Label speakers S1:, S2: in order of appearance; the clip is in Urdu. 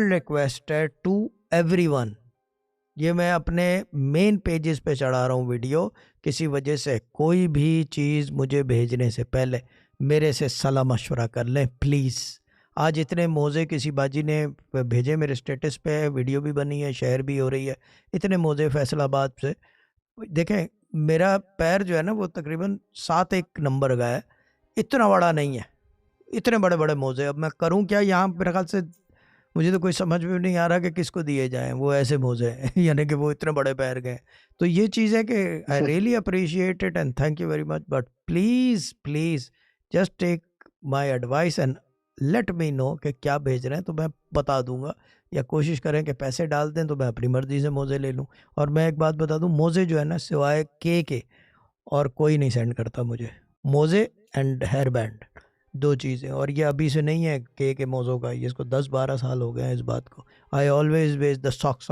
S1: ریکویسٹ ہے ٹو ایوری ون، یہ میں اپنے مین پیجز پہ چڑھا رہا ہوں ویڈیو، کسی وجہ سے کوئی بھی چیز مجھے بھیجنے سے پہلے میرے سے صلاح مشورہ کر لیں پلیز۔ آج اتنے موزے کسی باجی نے بھیجے میرے سٹیٹس پہ، ویڈیو بھی بنی ہے، شیئر بھی ہو رہی ہے، اتنے موزے فیصل آباد سے۔ دیکھیں میرا پیر جو ہے نا وہ تقریباً 7 نمبر کا ہے، اتنا بڑا نہیں ہے، اتنے بڑے بڑے موزے، اب میں کروں کیا یہاں؟ میرے خیال سے مجھے تو کوئی سمجھ میں نہیں آ رہا کہ کس کو دیے جائیں وہ ایسے موزے ہیں یعنی کہ وہ اتنے بڑے پیر گئے۔ تو یہ چیز ہے کہ I really appreciate it and thank you very much, but please please just take my advice and let me know کہ کیا بھیج رہے ہیں تو میں بتا دوں گا، یا کوشش کریں کہ پیسے ڈال دیں تو میں اپنی مرضی سے موزے لے لوں۔ اور میں ایک بات بتا دوں، موزے جو ہے نا سوائے کے اور کوئی نہیں سینڈ کرتا مجھے، موزے اینڈ ہیئر بینڈ 2 چیزیں، اور یہ ابھی سے نہیں ہے کہ موزوں کا، یہ اس کو 10-12 سال ہو گئے ہیں اس بات کو۔ I always wears the socks of